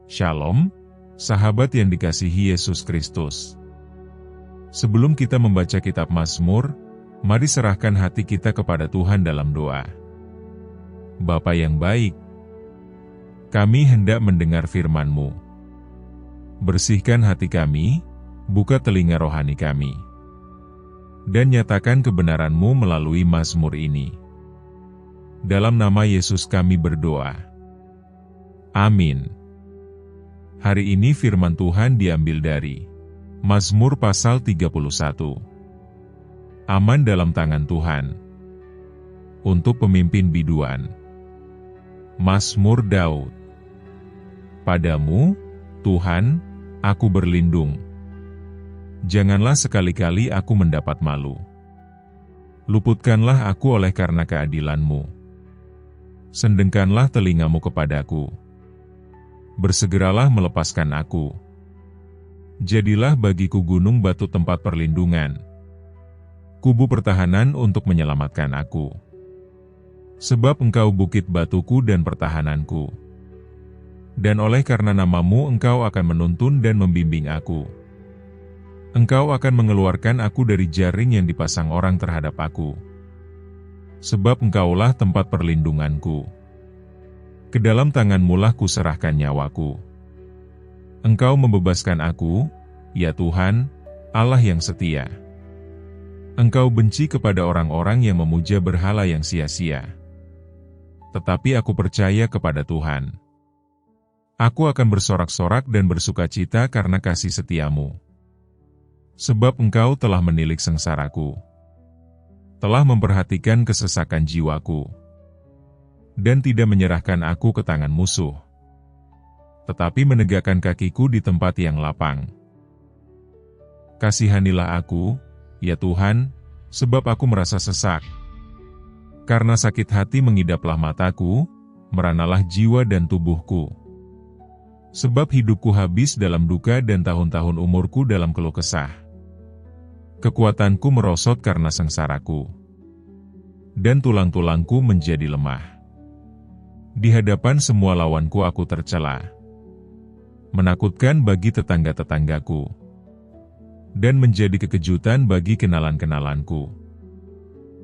Shalom, sahabat yang dikasihi Yesus Kristus. Sebelum kita membaca kitab Mazmur, mari serahkan hati kita kepada Tuhan dalam doa. Bapa yang baik, kami hendak mendengar firman-Mu. Bersihkan hati kami, buka telinga rohani kami, dan nyatakan kebenaran-Mu melalui Mazmur ini. Dalam nama Yesus kami berdoa. Amin. Hari ini firman Tuhan diambil dari Mazmur pasal 31. Aman dalam tangan Tuhan. Untuk pemimpin biduan. Mazmur Daud. Padamu, Tuhan, aku berlindung. Janganlah sekali-kali aku mendapat malu. Luputkanlah aku oleh karena keadilan-Mu. Sendengkanlah telinga-Mu kepadaku. Bersegeralah melepaskan aku. Jadilah bagiku gunung batu tempat perlindungan, kubu pertahanan untuk menyelamatkan aku. Sebab Engkau bukit batuku dan pertahananku. Dan oleh karena nama-Mu Engkau akan menuntun dan membimbing aku. Engkau akan mengeluarkan aku dari jaring yang dipasang orang terhadap aku. Sebab Engkaulah tempat perlindunganku. Ke dalam tangan-Mu-lah kuserahkan nyawaku. Engkau membebaskan aku, ya Tuhan, Allah yang setia. Engkau benci kepada orang-orang yang memuja berhala yang sia-sia. Tetapi aku percaya kepada Tuhan. Aku akan bersorak-sorak dan bersukacita karena kasih setia-Mu. Sebab Engkau telah menilik sengsaraku. Telah memperhatikan kesesakan jiwaku. Dan tidak menyerahkan aku ke tangan musuh, tetapi menegakkan kakiku di tempat yang lapang. Kasihanilah aku, ya Tuhan, sebab aku merasa sesak. Karena sakit hati mengidaplah mataku, meranalah jiwa dan tubuhku. Sebab hidupku habis dalam duka dan tahun-tahun umurku dalam keluh kesah. Kekuatanku merosot karena sengsaraku, dan tulang-tulangku menjadi lemah. Di hadapan semua lawanku aku tercela. Menakutkan bagi tetangga-tetanggaku. Dan menjadi kekejutan bagi kenalan-kenalanku.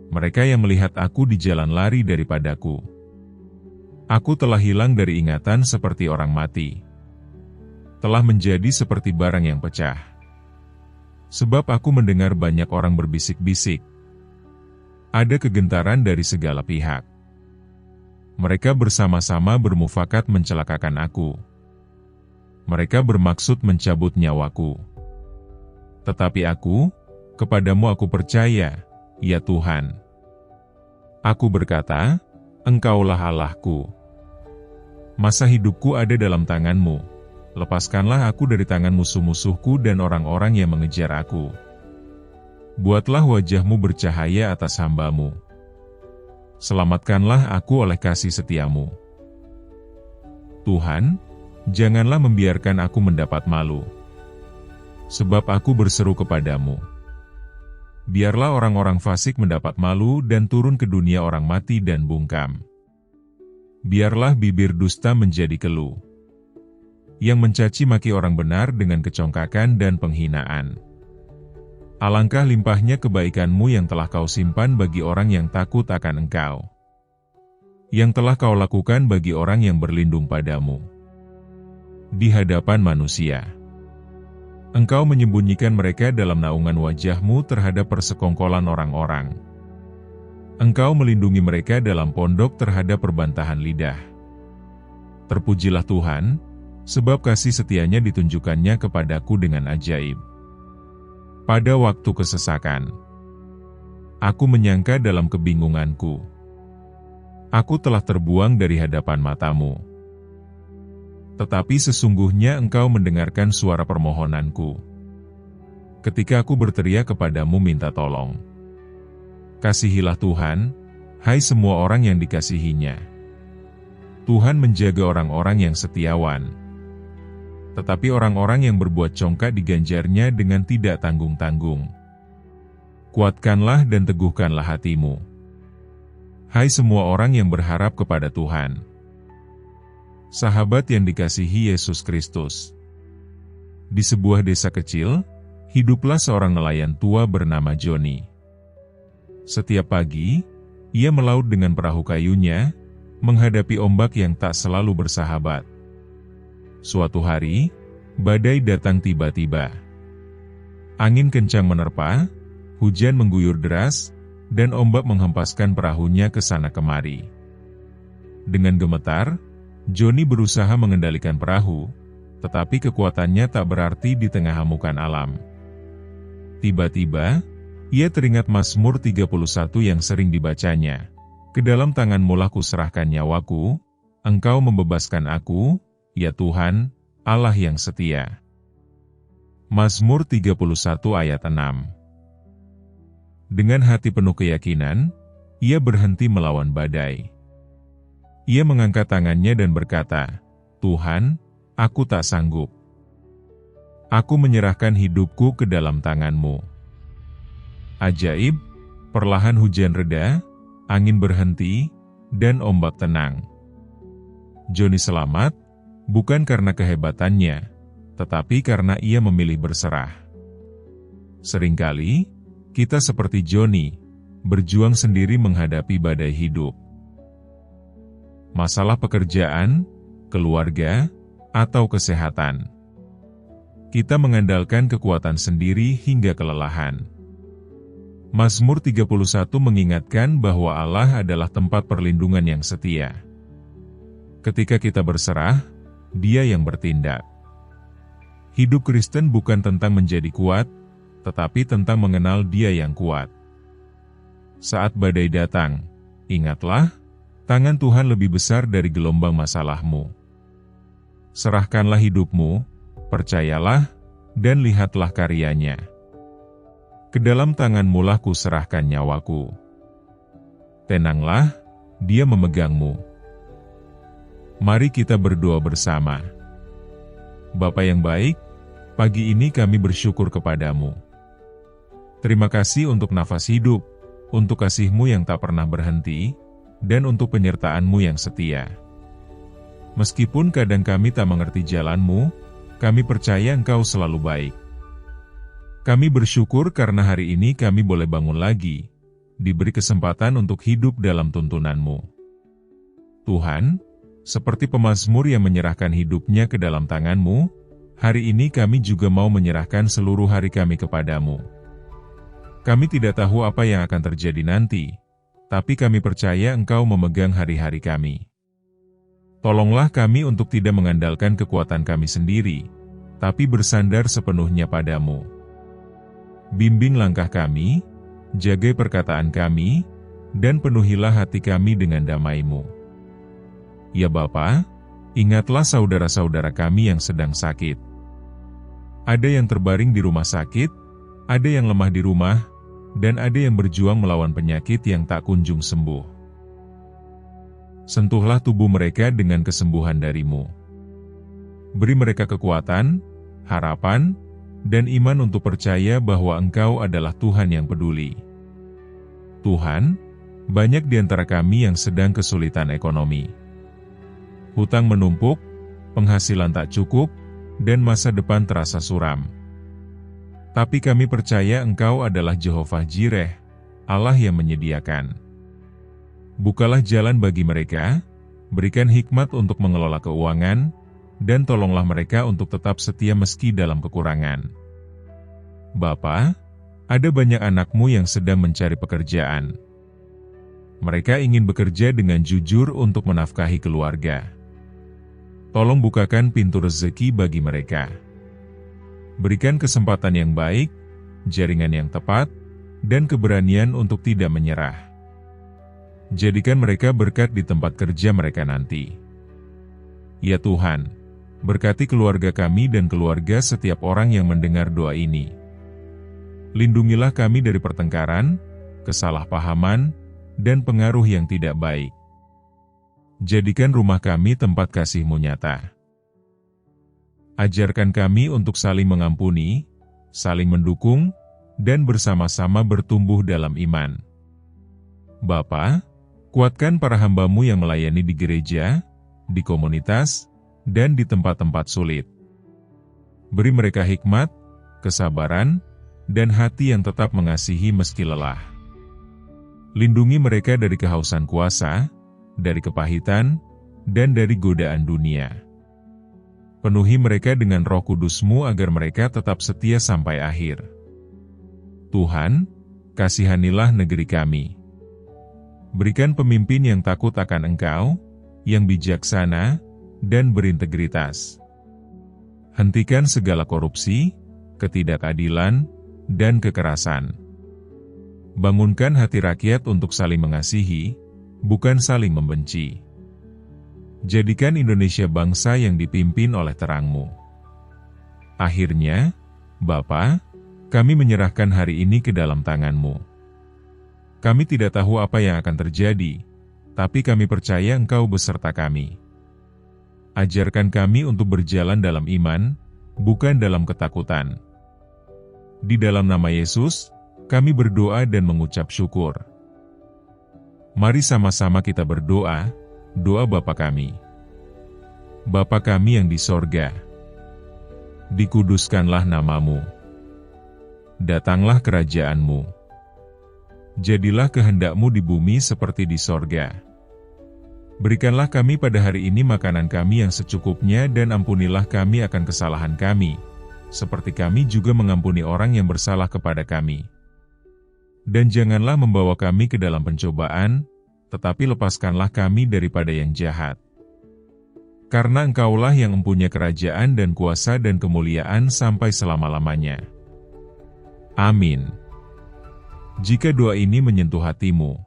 Mereka yang melihat aku di jalan lari daripadaku. Aku telah hilang dari ingatan seperti orang mati. Telah menjadi seperti barang yang pecah. Sebab aku mendengar banyak orang berbisik-bisik. Ada kegentaran dari segala pihak. Mereka bersama-sama bermufakat mencelakakan aku. Mereka bermaksud mencabut nyawaku. Tetapi aku, kepadamu aku percaya, ya Tuhan. Aku berkata, Engkaulah Allahku. Masa hidupku ada dalam tangan-Mu. Lepaskanlah aku dari tangan musuh-musuhku dan orang-orang yang mengejar aku. Buatlah wajah-Mu bercahaya atas hamba-Mu. Selamatkanlah aku oleh kasih setia-Mu. Tuhan, janganlah membiarkan aku mendapat malu. Sebab aku berseru kepadamu. Biarlah orang-orang fasik mendapat malu dan turun ke dunia orang mati dan bungkam. Biarlah bibir dusta menjadi keluh, yang mencaci maki orang benar dengan kecongkakan dan penghinaan. Alangkah limpahnya kebaikan-Mu yang telah Kau simpan bagi orang yang takut akan Engkau. Yang telah Kau lakukan bagi orang yang berlindung padamu. Di hadapan manusia. Engkau menyembunyikan mereka dalam naungan wajah-Mu terhadap persekongkolan orang-orang. Engkau melindungi mereka dalam pondok terhadap perbantahan lidah. Terpujilah Tuhan, sebab kasih setianya ditunjukkannya kepadaku dengan ajaib. Pada waktu kesesakan, aku menyangka dalam kebingunganku. Aku telah terbuang dari hadapan mata-Mu. Tetapi sesungguhnya Engkau mendengarkan suara permohonanku. Ketika aku berteriak kepadamu minta tolong. Kasihilah Tuhan, hai semua orang yang dikasihinya. Tuhan menjaga orang-orang yang setiawan. Tetapi orang-orang yang berbuat congkak diganjarnya dengan tidak tanggung-tanggung. Kuatkanlah dan teguhkanlah hatimu. Hai semua orang yang berharap kepada Tuhan. sahabat yang dikasihi Yesus Kristus. Di sebuah desa kecil, hiduplah seorang nelayan tua bernama Joni. Setiap pagi, ia melaut dengan perahu kayunya, menghadapi ombak yang tak selalu bersahabat. Suatu hari, badai datang tiba-tiba. Angin kencang menerpa, hujan mengguyur deras, dan ombak menghempaskan perahunya ke sana kemari. Dengan gemetar, Joni berusaha mengendalikan perahu, tetapi kekuatannya tak berarti di tengah amukan alam. Tiba-tiba, ia teringat Mazmur 31 yang sering dibacanya. Ke dalam tangan-Mu lah kuserahkan nyawaku, Engkau membebaskan aku, ya Tuhan, Allah yang setia. Mazmur 31 ayat 6. Dengan hati penuh keyakinan, ia berhenti melawan badai. Ia mengangkat tangannya dan berkata, Tuhan, aku tak sanggup. Aku menyerahkan hidupku ke dalam tangan-Mu. Ajaib, perlahan hujan reda, angin berhenti, dan ombak tenang. Joni selamat, bukan karena kehebatannya, tetapi karena ia memilih berserah. Seringkali, kita seperti Joni, berjuang sendiri menghadapi badai hidup. Masalah pekerjaan, keluarga, atau kesehatan. Kita mengandalkan kekuatan sendiri hingga kelelahan. Mazmur 31 mengingatkan bahwa Allah adalah tempat perlindungan yang setia. Ketika kita berserah, Dia yang bertindak. Hidup Kristen bukan tentang menjadi kuat, tetapi tentang mengenal Dia yang kuat. Saat badai datang, ingatlah, tangan Tuhan lebih besar dari gelombang masalahmu. Serahkanlah hidupmu, percayalah, dan lihatlah karyanya. Ke dalam tangan-Mu lah kuserahkan nyawaku. Tenanglah, Dia memegangmu. Mari kita berdoa bersama. Bapa yang baik, pagi ini kami bersyukur kepadamu. Terima kasih untuk nafas hidup, untuk kasih-Mu yang tak pernah berhenti, dan untuk penyertaan-Mu yang setia. Meskipun kadang kami tak mengerti jalan-Mu, kami percaya Engkau selalu baik. Kami bersyukur karena hari ini kami boleh bangun lagi, diberi kesempatan untuk hidup dalam tuntunan-Mu. Tuhan, seperti pemazmur yang menyerahkan hidupnya ke dalam tangan-Mu, hari ini kami juga mau menyerahkan seluruh hari kami kepadamu. Kami tidak tahu apa yang akan terjadi nanti, tapi kami percaya Engkau memegang hari-hari kami. Tolonglah kami untuk tidak mengandalkan kekuatan kami sendiri, tapi bersandar sepenuhnya padamu. Bimbing langkah kami, jaga perkataan kami, dan penuhilah hati kami dengan damai-Mu. Ya Bapa, ingatlah saudara-saudara kami yang sedang sakit. Ada yang terbaring di rumah sakit, ada yang lemah di rumah, dan ada yang berjuang melawan penyakit yang tak kunjung sembuh. Sentuhlah tubuh mereka dengan kesembuhan dari-Mu. Beri mereka kekuatan, harapan, dan iman untuk percaya bahwa Engkau adalah Tuhan yang peduli. Tuhan, banyak di antara kami yang sedang kesulitan ekonomi. Hutang menumpuk, penghasilan tak cukup, dan masa depan terasa suram. Tapi kami percaya Engkau adalah Jehovah Jireh, Allah yang menyediakan. Bukalah jalan bagi mereka, berikan hikmat untuk mengelola keuangan, dan tolonglah mereka untuk tetap setia meski dalam kekurangan. Bapa, ada banyak anak-Mu yang sedang mencari pekerjaan. Mereka ingin bekerja dengan jujur untuk menafkahi keluarga. Tolong bukakan pintu rezeki bagi mereka. Berikan kesempatan yang baik, jaringan yang tepat, dan keberanian untuk tidak menyerah. Jadikan mereka berkat di tempat kerja mereka nanti. Ya Tuhan, berkati keluarga kami dan keluarga setiap orang yang mendengar doa ini. Lindungilah kami dari pertengkaran, kesalahpahaman, dan pengaruh yang tidak baik. Jadikan rumah kami tempat kasih-Mu nyata. Ajarkan kami untuk saling mengampuni, saling mendukung, dan bersama-sama bertumbuh dalam iman. Bapa, kuatkan para hamba-Mu yang melayani di gereja, di komunitas, dan di tempat-tempat sulit. Beri mereka hikmat, kesabaran, dan hati yang tetap mengasihi meski lelah. Lindungi mereka dari kehausan kuasa, dari kepahitan, dan dari godaan dunia. Penuhi mereka dengan Roh Kudus-Mu agar mereka tetap setia sampai akhir. Tuhan, kasihanilah negeri kami. Berikan pemimpin yang takut akan Engkau, yang bijaksana, dan berintegritas. Hentikan segala korupsi, ketidakadilan, dan kekerasan. Bangunkan hati rakyat untuk saling mengasihi, bukan saling membenci. Jadikan Indonesia bangsa yang dipimpin oleh terang-Mu. Akhirnya, Bapa, kami menyerahkan hari ini ke dalam tangan-Mu. Kami tidak tahu apa yang akan terjadi, tapi kami percaya Engkau beserta kami. Ajarkan kami untuk berjalan dalam iman, bukan dalam ketakutan. Di dalam nama Yesus, kami berdoa dan mengucap syukur. Mari sama-sama kita berdoa, doa Bapa kami. Bapa kami yang di sorga, dikuduskanlah nama-Mu. Datanglah kerajaan-Mu. Jadilah kehendak-Mu di bumi seperti di sorga. Berikanlah kami pada hari ini makanan kami yang secukupnya dan ampunilah kami akan kesalahan kami, seperti kami juga mengampuni orang yang bersalah kepada kami. Dan janganlah membawa kami ke dalam pencobaan, tetapi lepaskanlah kami daripada yang jahat. Karena Engkaulah yang mempunyai kerajaan dan kuasa dan kemuliaan sampai selama-lamanya. Amin. Jika doa ini menyentuh hatimu,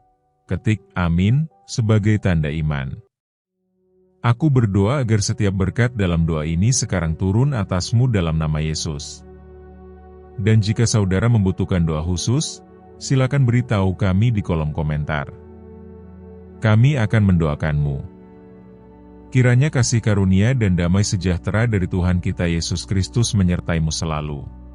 ketik amin sebagai tanda iman. Aku berdoa agar setiap berkat dalam doa ini sekarang turun atasmu dalam nama Yesus. Dan jika saudara membutuhkan doa khusus, silakan beritahu kami di kolom komentar. Kami akan mendoakanmu. Kiranya kasih karunia dan damai sejahtera dari Tuhan kita Yesus Kristus menyertaimu selalu.